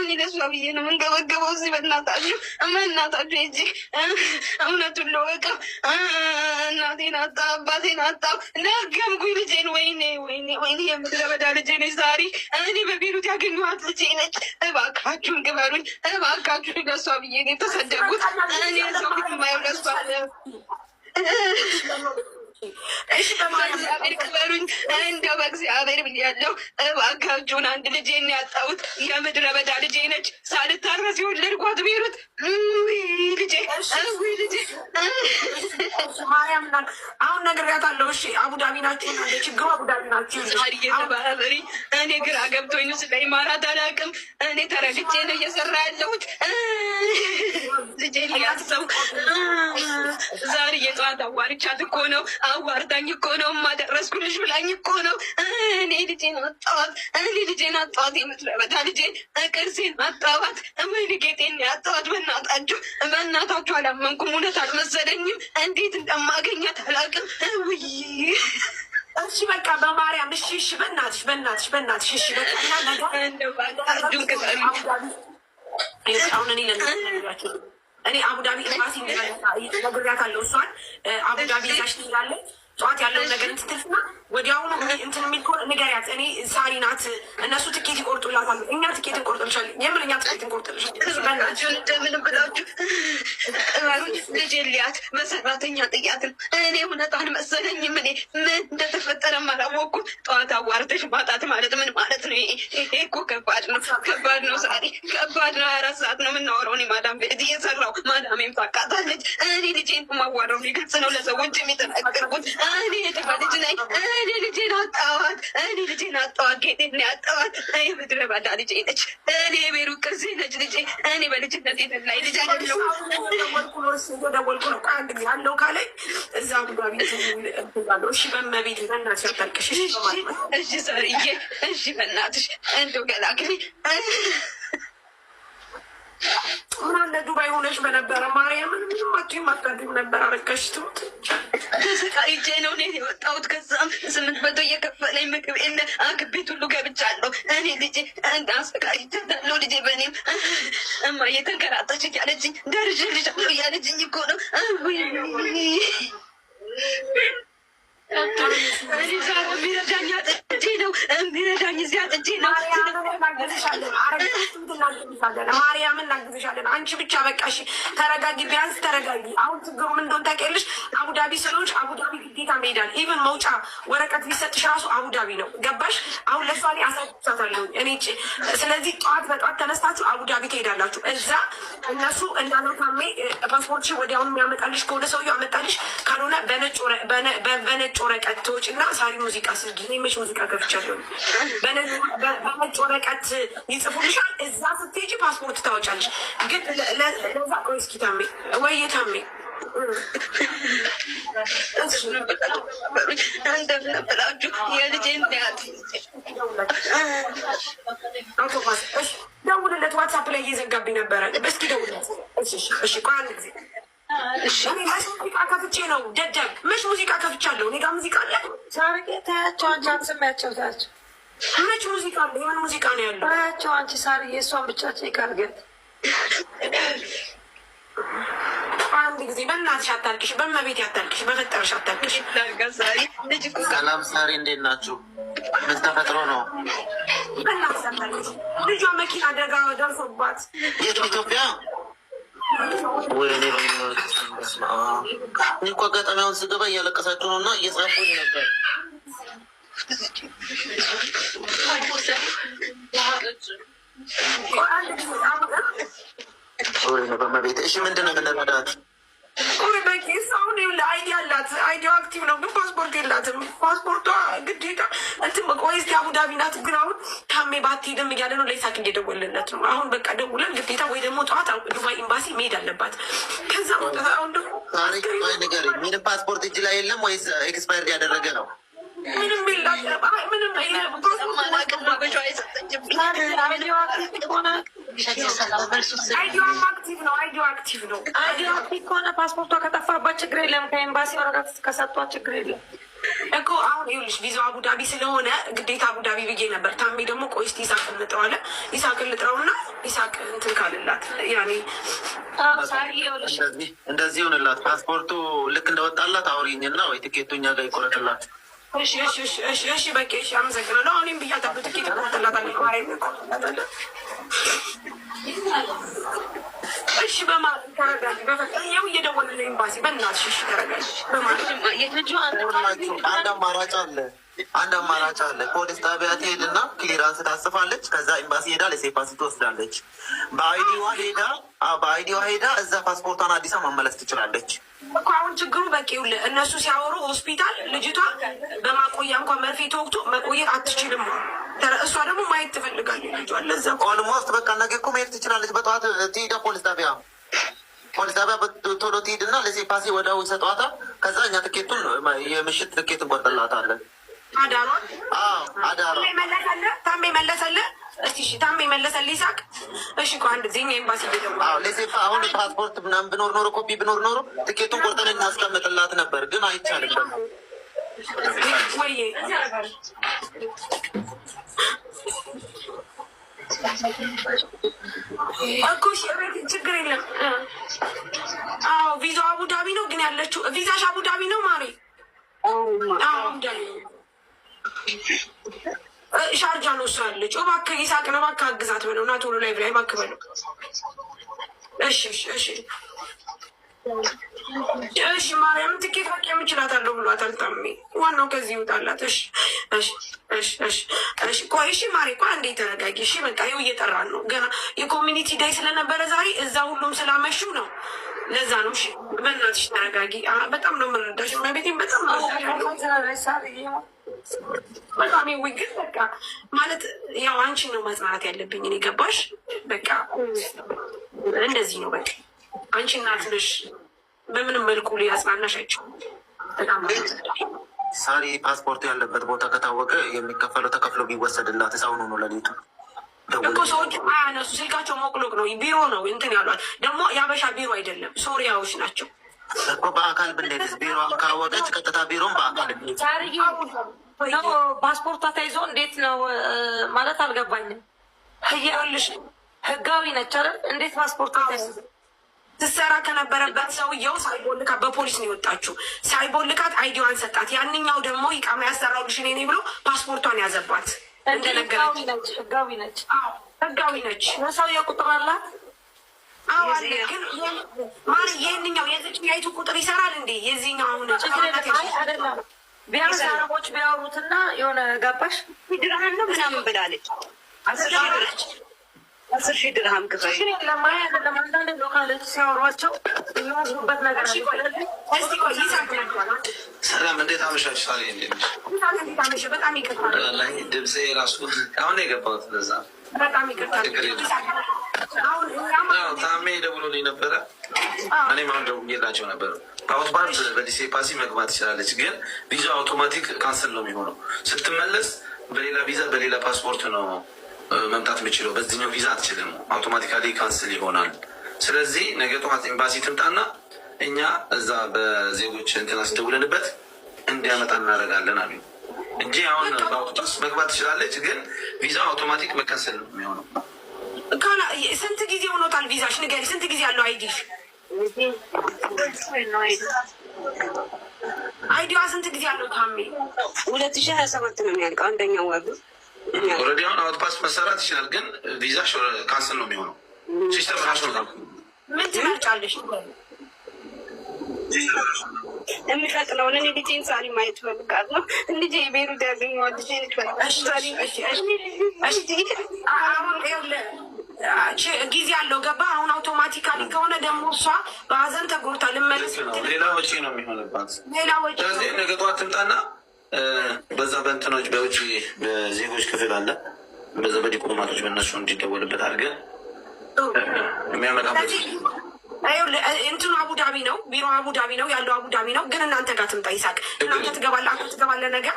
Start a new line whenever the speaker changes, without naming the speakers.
እኔ ለሷ ብዬ ነው የምንገበገበው እዚህ በእናታችሁ እጅ እውነቱን ለወቀው እናቴን አጣ አባቴን አጣው ነገምኩኝ ልጄን። ወይኔ የምድረ በዳ ልጄ ነች ዛሬ እኔ በቤሩት ያገኘኋት ልጄ ነች። እባካችሁን ግበሩኝ፣ እባካችሁን ለሷ ብዬ ነው የተሰደጉት። እኔ ሰው ፊት የማየው ለሷ እግዚአብሔር ክበሩኝ፣ እንደው በእግዚአብሔር ብያለሁ። እባካችሁን አንድ ልጄን ያጣሁት የምድረ በዳ ልጄ ነች። ሳልታረስ የወለድኳት ቤሩት ልጄ
ማርያም አሁን ነግሬያታለሁ። እሺ አቡዳቢ ናችሁ፣ ችግሩ አቡዳቢ ናችሁ።
እየተባበሪ እኔ ግራ ገብቶኝ ስለ ኢማራት አላውቅም። እኔ ተረድቼ ነው እየሰራ ያለሁት። ልጄ ሊያሰው ዛሬ የጠዋት አዋርቻት እኮ ነው አዋርዳኝ እኮ ነው ማደረስኩልሽ ብላኝ እኮ ነው። እኔ ልጄን አጣኋት፣ የምትረ በዳ ልጄን ቅርሴን አጣኋት፣ ጌጤን ያጣኋት። በእናታችሁ አላመንኩም፣ እውነት አልመሰለኝም። እንዴት እንደማገኛት አላውቅም። ውይ
እሺ በቃ በማርያም እሺ፣ በእናትሽ እሺ በቃ አሁን እኔ አቡዳቢ ኤምባሲ ነግሬያታለሁ። እሷን አቡዳቢ ዛሽ ትላለች። ጠዋት ያለውን ነገር እንትትልና ወዲያውኑ እንትን የሚል ከሆነ ንገሪያት። እኔ ሳሪ ናት፣ እነሱ ትኬት ይቆርጡላታል። እኛ ትኬት እንቆርጥልሻለን። የምን እኛ ትኬት እንቆርጥልሻለን።
እንደምን ብላችሁ ልጄ ሊያት በሰራተኛ ጥያትም እኔ እውነቷን መሰለኝም። እኔ ምን እንደተፈጠረም አላወኩም። ጠዋት አዋርተሽ ማጣት ማለት ምን ማለት ነው? ይሄ እኮ ከባድ ነው ሳሪ፣ ከባድ ነው። 24 ሰዓት ነው የምናወራው። እኔ ማዳም ቤት እየሰራው ማዳሜም ታቃታለች። እኔ ልጄን ማዋረው ሊገልጽ ነው ለሰዎች የሚጠናቀርኩት። እኔ የድሃ ልጅ ነኝ። እኔ ልጄን አጣኋት፣ ጌጤን ያጣኋት። የምድረ በዳ ልጄ ነች። እኔ የቤሩ ቅርሴ ነች ልጄ። እኔ በልጅነት የተላይ ልጅ አይደለሁም።
ያለው ካላይ እዛ ጉዳቢ እሺ፣ በመቤት በእናትሽ አታልቅሽ።
እሺ ሰርዬ፣ እሺ በእናትሽ እንደው ገላግሊ።
ምን አለ ዱባይ ሆነሽ በነበረ ማርያምን ምንም አታድርም ነበር። አረጋሽ ትሙት
ተሰቃይቼ ነው እኔ የወጣሁት። ከዛም 800 እየከፈለኝ ምግብ የለ አግቤት ሁሉ ገብቻለሁ። እኔ ልጄ እንዳሰቃይቻታለሁ። ልጄ በእኔም እማ እየተንከራተች እያለችኝ ደርሼልሻለሁ እያለችኝ እኮ ነው። እኔ ዛሬ የሚረዳኝ አጥቼ ነው የሚረዳኝ እዚያ አጥቼ ነው።
ማርያምን እናግዝሻለን። አንቺ ብቻ በቃ እሺ ተረጋጊ፣ ቢያንስ ተረጋጊ። አሁን ችግሩ ምን እንደሆነ ታውቂያለሽ? አቡዳቢ ስለሆንሽ አቡዳቢ ግዴታ መሄዳል። ኢቨን መውጫ ወረቀት ቢሰጥሽ ራሱ አቡዳቢ ነው። ገባሽ? አሁን ለሷ ላይ አሳቻታለሁ እኔ። ስለዚህ በጠዋት ተነስታችሁ አቡዳቢ ትሄዳላችሁ። እዛ እነሱ እንዳናታሜ ፓስፖርትሽ ወዲያውኑ የሚያመጣልሽ ከሆነ ሰውዬው አመጣልሽ፣ ካልሆነ በነጭ ወረቀት ትወጪና ሳሪ ሙዚቃ ስልጊ መች ሙዚቃ ከፍቻለሁ። በነጭ ወረቀት ይጽፉልሻል። እዛ ስትሄጂ ፓስፖርት ታወጫለሽ። ግን ለዛ ቆይ እስኪ ታሜ ወይ ታሜ
እንደምንብላችሁ የልጄን ያት
ደውልለት። ዋትሳፕ ላይ እየዘጋብኝ ነበረ። እስኪ ደውልለት። እሺ ቆይ አንድ ጊዜ መች ሙዚቃ ከፍቼ ነው ደደብ። መች ሙዚቃ ከፍቻለሁ? እኔ ጋር ሙዚቃ አለ።
ታያቸው አንቺ አትሰሚያቸው። ታያቸው
መች ሙዚቃ አለ? የሆነ ሙዚቃ ነው ያለው።
ታያቸው አንቺ ሳሪ የእሷን ብቻ ቼክ አድርገን
አንድ ጊዜ በእናትሽ አታልቅሽ፣ በመቤት አታልቅሽ፣ በፈጠረሽ አታልቅሽ።
ሰላም ሳሪ፣ እንዴት ናችሁ? ምን ተፈጥሮ ነው?
በእናትሽ አታልቅሽ። ልጇ መኪና አደጋ ደርሶባት
የት ኢትዮጵያ? ወይኔ እኮ አጋጣሚ አሁን ስገባ እያለቀሳችሁ ነው እና እየጻፉኝ ነበር። በመቤት እሺ፣ ምንድን ነው የምንረዳት?
አሁን አይዲ አላት። አይዲዋ አክቲቭ ነው ግን ፓስፖርት የላትም። ፓስፖርቷ ግዴታ እንትን ወይስ አቡዳቢ ናት። ግን አሁን ታሜ ባትሄድም እያለ ነው። ለይሳቅ እየደወልለት ነው። አሁን በቃ ደውለን ግዴታ ወይ ደግሞ ጠዋት ዱባይ ኤምባሲ መሄድ አለባት። ከዛ አሁን ደግሞ
ታሪክ ነገር ምንም ፓስፖርት እጅ ላይ የለም ወይስ ኤክስፓየር ያደረገ ነው?
ምንም የላትም። ምንም አይዲዋም አክቲቭ ነው። አይዲዋ አክቲቭ ነው።
አይዲዋ አክቲቭ ከሆነ ፓስፖርቷ ከጠፋባት ችግር የለም። ከኤምባሲ ወረቀት ከሰጧት ችግር የለም።
እኮ አሁን ይኸውልሽ ቪዛው አቡዳቢ ስለሆነ ግዴታ አቡዳቢ ብዬ ነበር። ታሜ ደግሞ ቆይ እስኪ ይሳቅ ልጥረው አለ። ይሳቅ ልጥረውና ይሳቅ እንትን ካልላት ያኔ
እንደዚህ ይሆንላት። ፓስፖርቱ ልክ እንደወጣላት አውሪኝና ወይ ትኬቱ እኛ ጋር ይቆረጥላት።
እሺ በቃ እሺ፣ አመሰግናለሁ። አሁንም ብያታለሁ ትኬት ይቆረጥላታል። ማርያም ይቆረጥላታል። እሺ በማለት ተረጋጊ። በፈጠኛው እየደወለ ኤምባሲ በእናትሽ እሺ ተረጋጊ በማለት
አንድ አማራጭ አለ። ፖሊስ ጣቢያ ትሄድና ክሊራንስ ታጽፋለች። ከዛ ኤምባሲ ሄዳ ለሴፓሲ ትወስዳለች። በአይዲዋ ሄዳ እዛ ፓስፖርቷን አዲሳ ማመለስ ትችላለች
እኮ። አሁን ችግሩ በቂ እነሱ ሲያወሩ ሆስፒታል ልጅቷ በማቆያ እንኳን መርፌ ተወግቶ መቆየት አትችልም። እሷ ደግሞ ማየት ትፈልጋለች ልጇን። ለዛ
ኦልሞስት በቃ ነገ እኮ መሄድ ትችላለች። በጠዋት ትሄዳ ፖሊስ ጣቢያ ቶሎ ትሄድና ለሴፓሲ ወዲያው ይሰጧታል። ከዛ እኛ ትኬቱን የምሽት ትኬት እንቆርጥላታለን።
አዳሯ ታሜ መለሰልህ? እስኪ ታሜ መለሰልህ ይሳቅ? እሺ እኮ አንድ ጊዜ ኤምባሲ
ለሴፓ አሁን ፓስፖርት ምናምን ብኖር ኖሮ ኮፒ ብኖር ኖሮ ትኬቱን ቆርጠን እናስቀምጥላት ነበር፣ ግን አይቻልም
ወይ እኮ ችግር የለም። አዎ ቪዛው አቡዳቢ ነው ግን ያለችው ቪዛሽ አቡዳቢ ነው ማሬ? አቡዳቢ ሻርጃ ነው እሷ ያለችው። እባክህ ይሳቅን እባክህ አግዛት በለው እና ቶሎ ላይ ብላይ እባክህ በለው። እሺ ማርያም ትኬት በቃ የምችላታለሁ ብሏታል ታሜ። ዋናው ከዚህ ይውጣላት። እሺ ቆይ እሺ ማሬ ቆይ አንዴ ተረጋጊ። እሺ በቃ ይኸው እየጠራን ነው ገና የኮሚኒቲ ዳይ ስለነበረ ዛሬ እዛ ሁሉም ስላመሹ ነው። ለዛ ነው። እሺ በእናትሽ ተረጋጊ። በጣም ነው የምንረዳሽ። ቤቴም በጣም በጣም ግን በቃ ማለት ያው አንቺ ነው ማጽናናት ያለብኝ እኔ ገባሽ? በቃ እንደዚህ ነው በቃ አንቺ እናት ነሽ። በምንም መልኩ ሊያጽናናሽ አይችልም። በጣም
ሳሪ ፓስፖርቱ ያለበት ቦታ ከታወቀ የሚከፈለው ተከፍሎ ቢወሰድላት እሳውኑ ነው ለሊቱ
እኮ ሰዎች አያነሱ። ስልካቸው ሞቅሎቅ ነው። ቢሮ ነው እንትን ያሏት። ደግሞ የአበሻ ቢሮ አይደለም ሶሪያዎች ናቸው
እኮ። በአካል ብንሄድስ ቢሮን ካወቀች ቀጥታ ቢሮን በአካል
ፓስፖርቷ ተይዞ እንዴት ነው ማለት አልገባኝም።
ይኸውልሽ
ህጋዊ ነች አይደል? እንዴት ፓስፖርቷ ተይዞ
ትሰራ ከነበረበት ሰውየው ሳይቦልካት በፖሊስ ነው የወጣችው። ሳይቦልካት አይዲዋን ሰጣት። ያንኛው ደግሞ ይቃማ ያሰራልሽ እኔ ብሎ ፓስፖርቷን ያዘባት። እንደነገረች
ህጋዊ ነች።
ህጋዊ ነች።
ሰውየው ቁጥር አላት።
አዎ አለ። ግን ማር ይህንኛው የዝችኛይቱ ቁጥር ይሰራል እንዴ? የዚህኛው አሁን
አይደለም። ቢያንስ አረቦች ቢያወሩትና የሆነ ገባሽ
ድርሃም ነው ምናምን ብላለች። 10,000 ድርሃም ክፈል
ለማያ አይደለም። አንዳንድ ሎካሎች ሲያወሯቸው የሚወስዱበት ነገር
ሰላም፣ እንዴት አመሻችሁ? ሳሪ እንዴት
በጣም ይቅርታል።
ድምፄ ራሱ አሁን ነው የገባሁት። ለዛ
በጣም ይቅርታል።
ታሜ ደውሎልኝ ነበረ። እኔም አሁን ደውዬላቸው ነበረ። በአውቶባት በዲሴ ፓሲ መግባት ትችላለች፣ ግን ቪዛ አውቶማቲክ ካንስል ነው የሚሆነው። ስትመለስ በሌላ ቪዛ በሌላ ፓስፖርት ነው መምጣት የምችለው። በዚህኛው ቪዛ አትችልም። አውቶማቲካሊ ካንስል ይሆናል። ስለዚህ ነገ ጠዋት ኤምባሲ ትምጣና እኛ እዛ በዜጎች እንትና ስደውልንበት እንዲያመጣ እናደርጋለን አሉ እንጂ አሁን በአውቶቡስ መግባት ትችላለች፣ ግን ቪዛ አውቶማቲክ መካንሰል ነው የሚሆነው።
ስንት ጊዜ ሆኖታል ቪዛሽ? ንገሪ። ስንት ጊዜ ያለው አይዲሽ? አይዲዋ ስንት ጊዜ ያለው ታሜ?
2027 ነው የሚያልቀው አንደኛው ወር።
ኦልሬዲ አሁን አውቶፓስ መሰራት ይችላል፣ ግን ቪዛሽ ካንስል ነው የሚሆነው። ሲስተም ራሱ ነው።
ምን ትመርጫለሽ?
የሚቀጥለውን እኔ ልጄን ሳሪ ማየት እፈልጋለሁ። ልጄ ቤሩት ያገኘዋል።
ጊዜ አለው ገባ። አሁን አውቶማቲካሊ ከሆነ ደግሞ እሷ በሀዘን ተጎድታ ልመለስ
ሌላ ወጪ ነው የሚሆንባት።
ሌላ ወጪ።
ስለዚህ ነገ ጠዋት ትምጣና በዛ በእንትኖች በውጭ በዜጎች ክፍል አለ፣ በዛ በዲፕሎማቶች በእነሱ እንዲደወልበት አድርገን የሚያመጣበት
እንትኑ አቡዳቢ ነው፣ ቢሮ አቡዳቢ ነው ያለው፣ አቡዳቢ ነው። ግን እናንተ ጋር ትምጣ ይሳቅ። እናንተ ትገባለህ፣ አንተ ትገባለህ ነገር